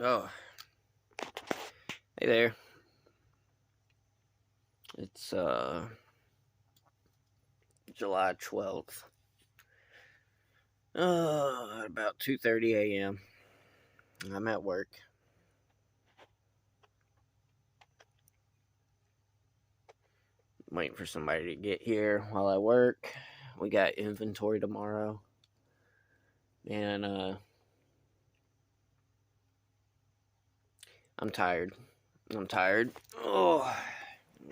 Oh, hey there. It's July 12th. About 2:30 a.m. I'm at work. Waiting for somebody to get here while I work. We got inventory tomorrow. And I'm tired. Oh,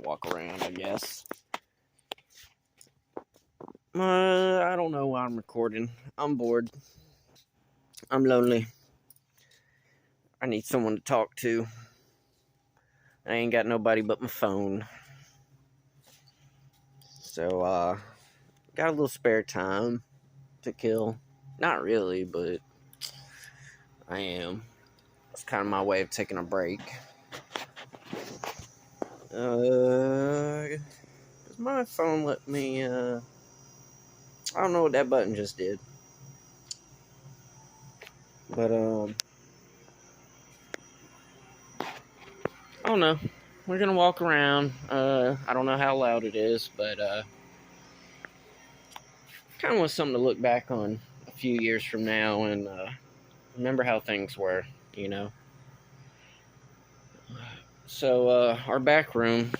walk around, I guess. I don't know why I'm recording. I'm bored. I'm lonely. I need someone to talk to. I ain't got nobody but my phone. So, got a little spare time to kill. Not really, but I am. It's kind of my way of taking a break. Does my phone let me, I don't know what that button just did. But, I don't know. We're gonna walk around. I don't know how loud it is, but, kind of want something to look back on a few years from now and, remember how things were, you know? So, our back room,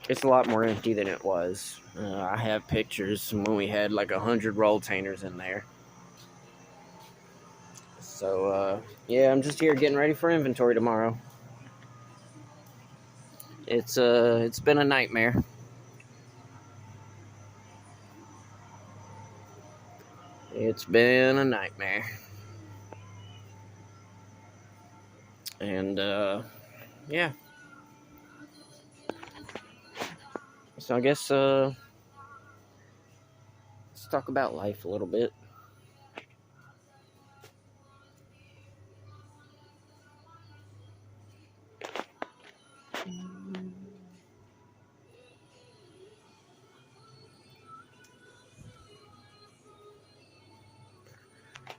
it's a lot more empty than it was. I have pictures when we had like 100 rolltainers in there. So, yeah, I'm just here getting ready for inventory tomorrow. It's been a nightmare. It's been a nightmare. And, yeah. So I guess, let's talk about life a little bit.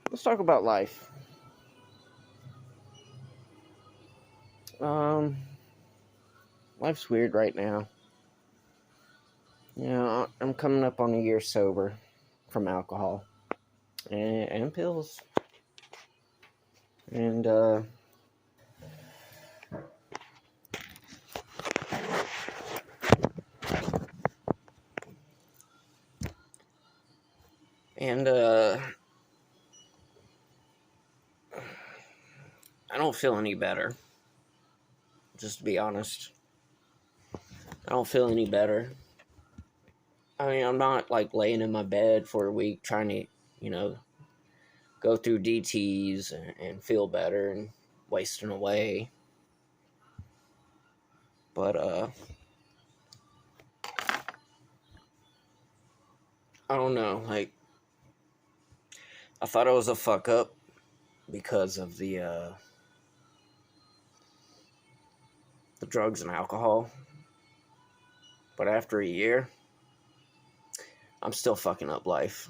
Let's talk about life. Um, Life's weird right now. You know, I'm coming up on a year sober from alcohol and pills. And, and, I don't feel any better. Just to be honest. I don't feel any better. I mean, I'm not like laying in my bed for a week trying to, you know, go through DTs and feel better and wasting away. But, I don't know. Like, I thought I was a fuck up because of the drugs and alcohol. But after a year, I'm still fucking up life.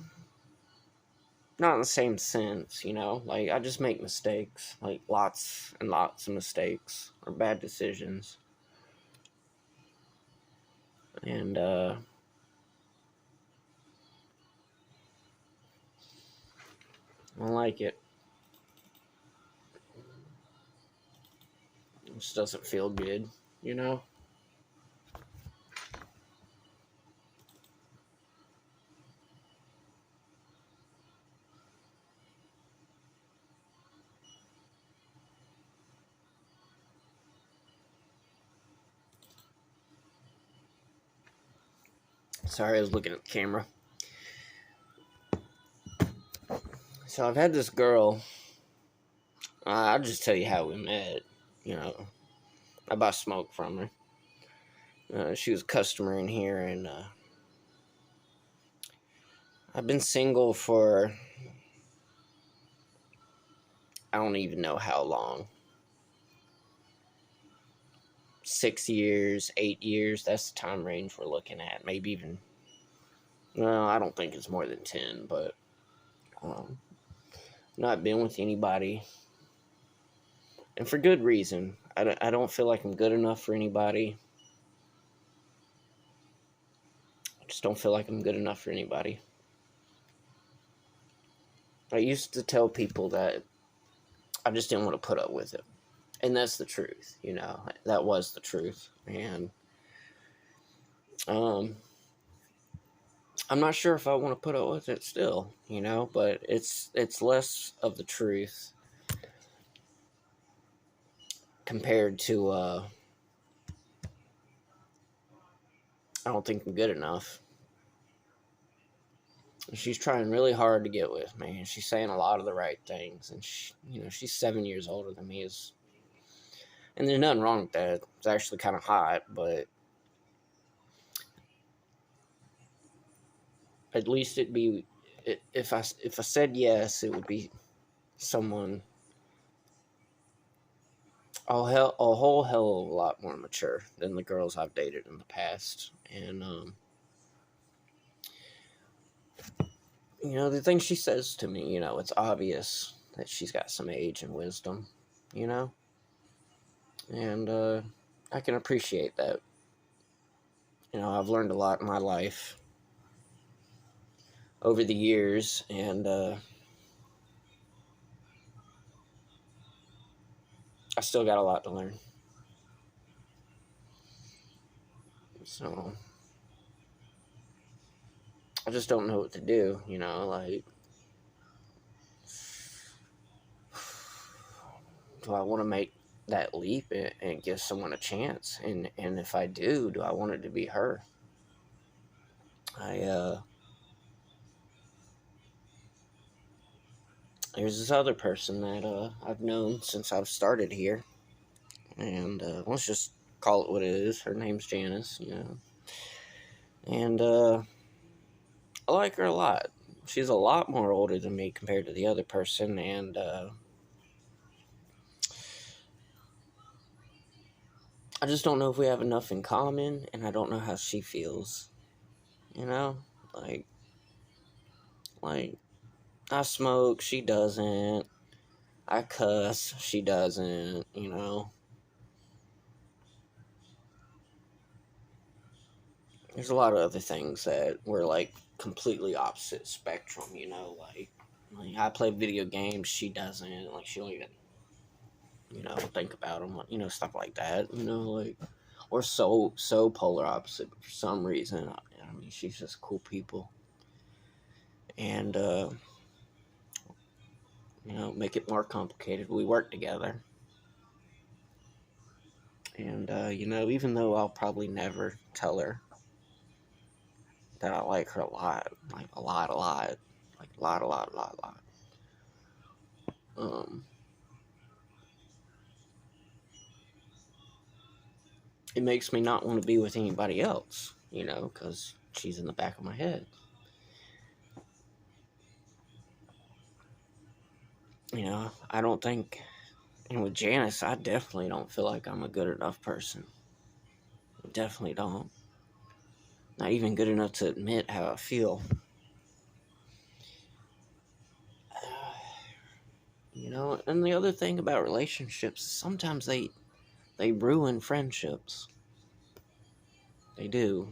Not in the same sense, you know? Like, I just make mistakes. Like, lots and lots of mistakes or bad decisions. And, I don't like it. It just doesn't feel good, you know? Sorry, I was looking at the camera. So I've had this girl. I'll just tell you how we met. You know, I bought smoke from her. She was a customer in here, and I've been single for I don't even know how long. 6 years, 8 years. That's the time range we're looking at. Maybe even. Well, I don't think it's more than 10, but Not been with anybody, and for good reason. I don't feel like I'm good enough for anybody. I just don't feel like I'm good enough for anybody. I used to tell people that I just didn't want to put up with it. And that's the truth, That was the truth. And I'm not sure if I want to put up with it still, but it's less of the truth compared to I don't think I'm good enough. She's trying really hard to get with me, and she's saying a lot of the right things, and she's 7 years older than me, and there's nothing wrong with that. It's actually kind of hot, but at least it'd be, if I said yes, it would be someone a whole hell of a lot more mature than the girls I've dated in the past. And the things she says to me, it's obvious that she's got some age and wisdom, and I can appreciate that. I've learned a lot in my life over the years, and I still got a lot to learn. So I just don't know what to do, like, do I want to make that leap and give someone a chance? And if I do I want it to be her? There's this other person that I've known since I've started here, and let's just call it what it is. Her name's Janice, and I like her a lot. She's a lot more older than me compared to the other person, and I just don't know if we have enough in common, and I don't know how she feels, like I smoke, she doesn't. I cuss, she doesn't, There's a lot of other things that we're like completely opposite spectrum, like I play video games, she doesn't. Like she don't even, think about them, stuff like that, like we're so polar opposite for some reason. I mean, she's just cool people, and make it more complicated. We work together, and even though I'll probably never tell her that I like her a lot, like a lot, like a lot. Um, it makes me not want to be with anybody else, because she's in the back of my head. I don't think, and with Janice, I definitely don't feel like I'm a good enough person. I definitely don't. Not even good enough to admit how I feel. And the other thing about relationships, sometimes they ruin friendships. They do,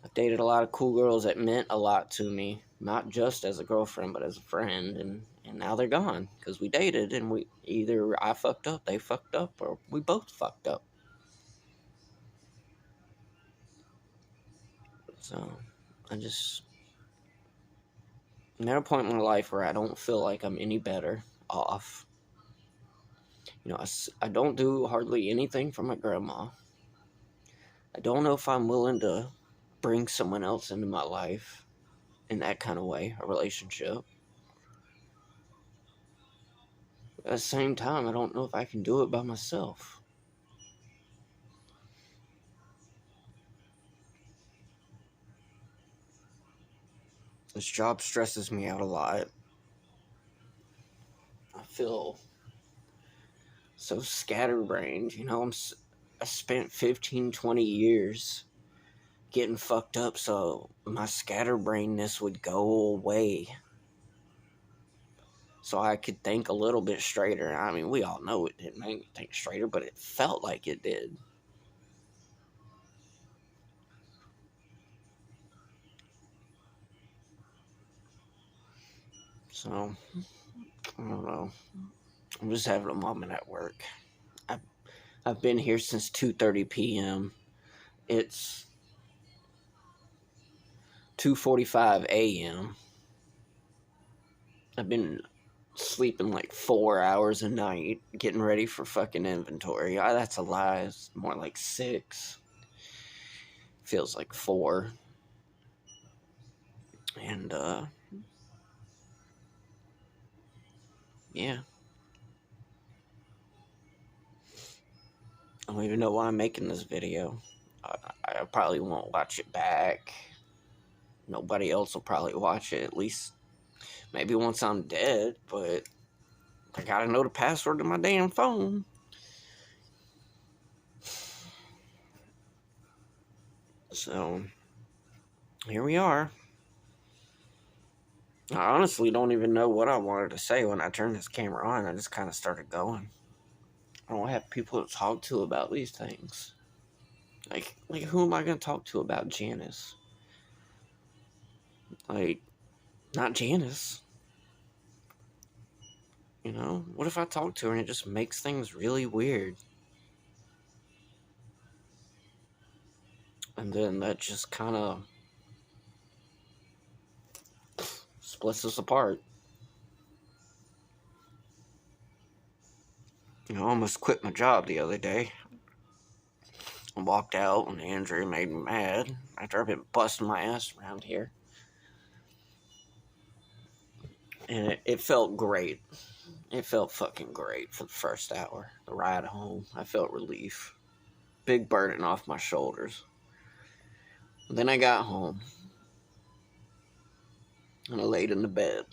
I've dated a lot of cool girls that meant a lot to me, not just as a girlfriend, but as a friend, and now they're gone because we dated, and we either I fucked up, they fucked up, or we both fucked up. So I'm at a point in my life where I don't feel like I'm any better off. I don't do hardly anything for my grandma. I don't know if I'm willing to bring someone else into my life in that kind of way, a relationship. At the same time, I don't know if I can do it by myself. This job stresses me out a lot. I feel so scatterbrained. I spent 15, 20 years getting fucked up so my scatterbrainness would go away. So I could think a little bit straighter. I mean, we all know it didn't make me think straighter, but it felt like it did. So, I don't know. I'm just having a moment at work. I've been here since 2:30 p.m. It's 2:45 a.m. I've been sleeping like 4 hours a night, getting ready for fucking inventory. That's a lie. It's more like 6. Feels like 4. And, yeah. I don't even know why I'm making this video. I probably won't watch it back. Nobody else will probably watch it, at least maybe once I'm dead, but I gotta know the password to my damn phone. So, here we are. I honestly don't even know what I wanted to say when I turned this camera on. I just kind of started going. I don't have people to talk to about these things. Like who am I going to talk to about Janice? Like, not Janice. You know? What if I talk to her and it just makes things really weird? And then that just kind of splits us apart. You know, I almost quit my job the other day. I walked out and Andrew made me mad after I've been busting my ass around here. And it felt great. It felt fucking great for the first hour. The ride home, I felt relief. Big burden off my shoulders. Then I got home. And I laid in the bed.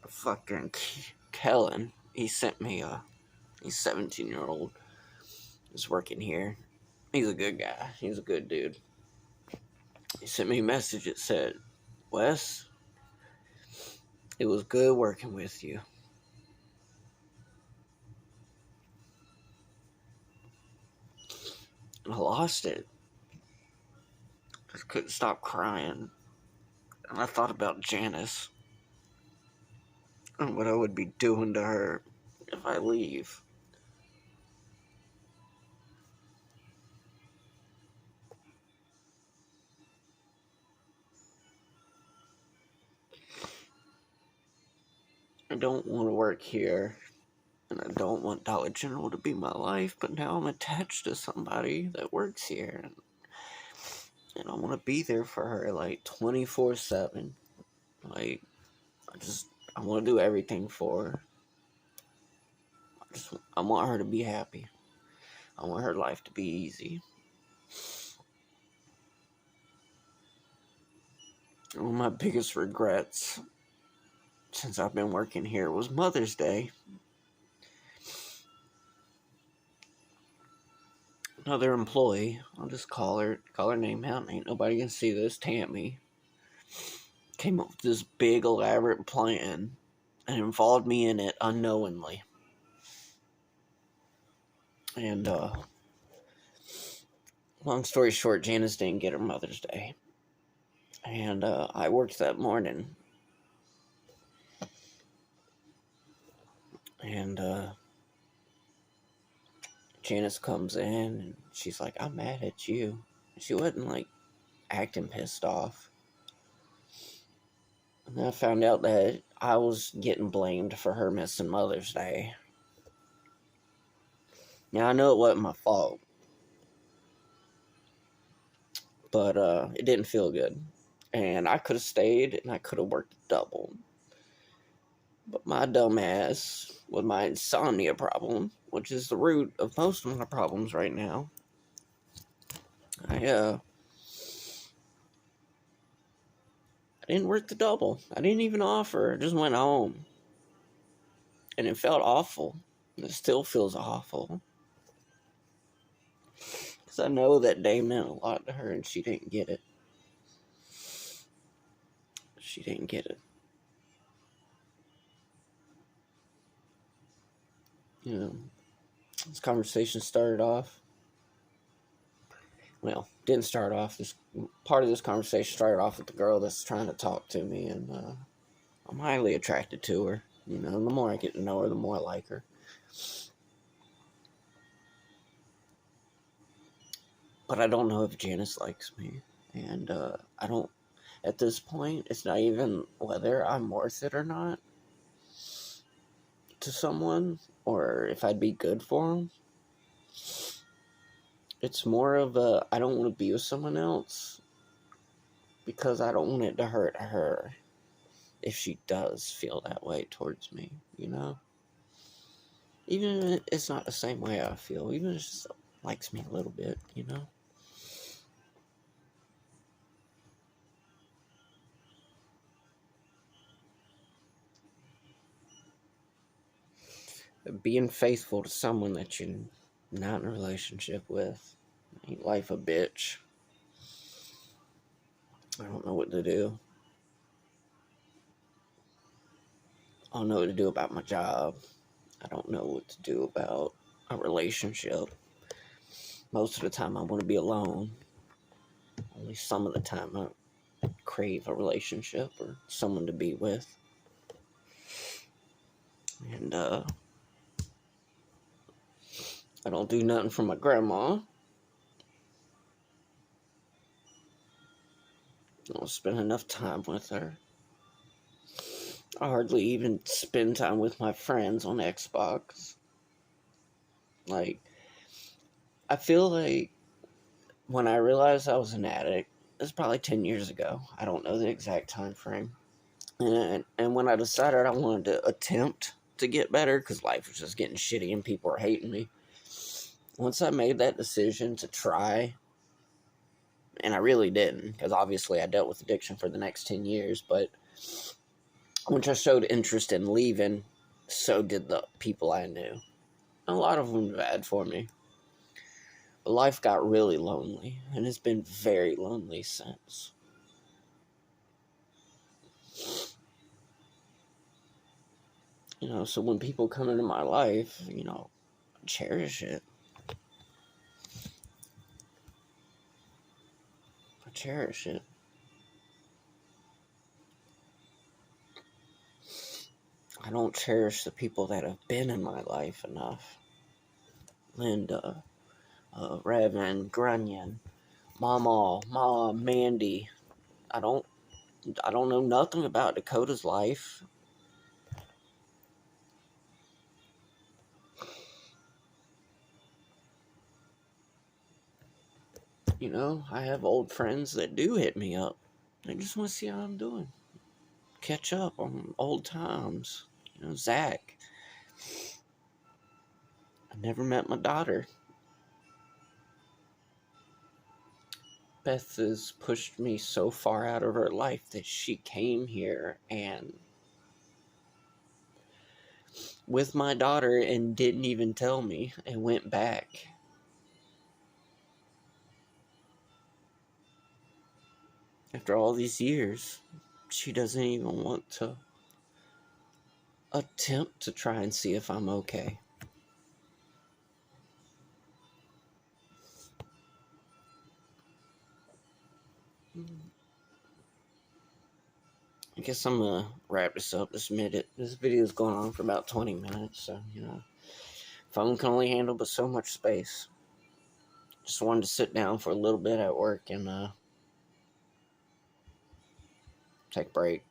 Fucking Kellen, he sent me he's 17-year-old. He's working here. He's a good guy. He's a good dude. He sent me a message that said, Wes, it was good working with you. I lost it. Just couldn't stop crying. And I thought about Janice. And what I would be doing to her if I leave. I don't want to work here. And I don't want Dollar General to be my life, but now I'm attached to somebody that works here. And I want to be there for her, like, 24/7. Like, I want to do everything for her. I want her to be happy. I want her life to be easy. One of my biggest regrets since I've been working here was Mother's Day. Another employee, I'll just call her name out. Ain't nobody gonna see this. Tammy came up with this big elaborate plan and involved me in it unknowingly. And long story short, Janice didn't get her Mother's Day, and I worked that morning, and Janice comes in and she's like, "I'm mad at you." She wasn't like acting pissed off. And then I found out that I was getting blamed for her missing Mother's Day. Now, I know it wasn't my fault, but it didn't feel good. And I could have stayed and I could have worked double. But my dumb ass, with my insomnia problem, which is the root of most of my problems right now, I didn't work the double. I didn't even offer. I just went home. And it felt awful. It still feels awful. Because I know that day meant a lot to her, and she didn't get it. She didn't get it. You know, this conversation started off. Well, didn't start off. This part of this conversation started off with the girl that's trying to talk to me, and I'm highly attracted to her. You know, the more I get to know her, the more I like her. But I don't know if Janice likes me. And I don't, at this point, it's not even whether I'm worth it or not to someone, or if I'd be good for them. It's more of a, I don't want to be with someone else because I don't want it to hurt her if she does feel that way towards me, you know? Even if it's not the same way I feel, even if she just likes me a little bit, you know? Being faithful to someone that you're not in a relationship with, ain't life a bitch. I don't know what to do. I don't know what to do about my job. I don't know what to do about a relationship. Most of the time I want to be alone. Only some of the time I crave a relationship or someone to be with. And I don't do nothing for my grandma. I don't spend enough time with her. I hardly even spend time with my friends on Xbox. Like, I feel like when I realized I was an addict, it was probably 10 years ago. I don't know the exact time frame. And when I decided I wanted to attempt to get better, because life was just getting shitty and people were hating me, once I made that decision to try, and I really didn't, because obviously I dealt with addiction for the next 10 years, but once I showed interest in leaving, so did the people I knew. A lot of them bad for me. But life got really lonely, and it's been very lonely since. You know, so when people come into my life, you know, I cherish it. I cherish it. I don't cherish the people that have been in my life enough. Linda, Revan, Grunion, Mama, Mandy. I don't know nothing about Dakota's life. You know, I have old friends that do hit me up. They just want to see how I'm doing. Catch up on old times. You know, Zach. I never met my daughter. Beth has pushed me so far out of her life that she came here and with my daughter and didn't even tell me and went back. After all these years, she doesn't even want to attempt to try and see if I'm okay. I guess I'm gonna wrap this up this minute. This video's going on for about 20 minutes, so, you know, phone can only handle but so much space. Just wanted to sit down for a little bit at work and take a break.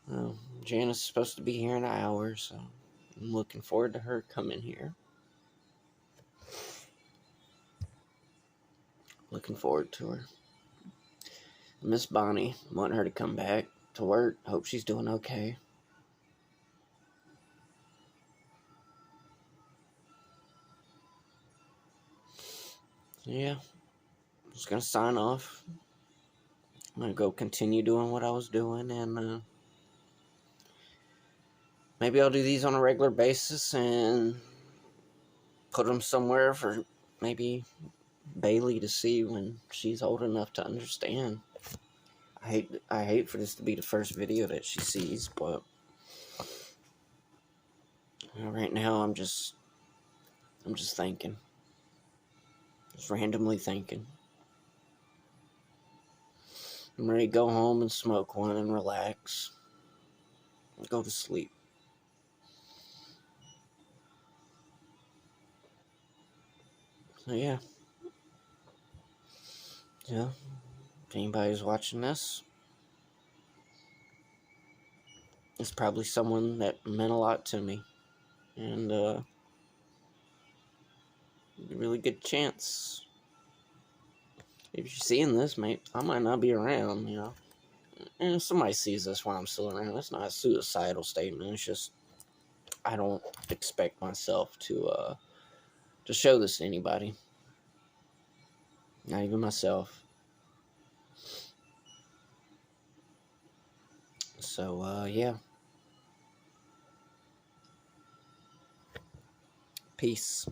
Well, Janice is supposed to be here in an hour, so I'm looking forward to her coming here. Looking forward to her. Miss Bonnie, want her to come back to work. Hope she's doing okay. Yeah, I'm just gonna sign off. I'm gonna go continue doing what I was doing, and maybe I'll do these on a regular basis and put them somewhere for maybe Bailey to see when she's old enough to understand. I hate for this to be the first video that she sees, but right now I'm just thinking. Just randomly thinking. I'm ready to go home and smoke one and relax. And go to sleep. So yeah. Yeah. If anybody's watching this, it's probably someone that meant a lot to me. And a really good chance. If you're seeing this, mate, I might not be around, you know. And if somebody sees this while I'm still around, it's not a suicidal statement. It's just I don't expect myself to show this to anybody. Not even myself. So yeah. Peace.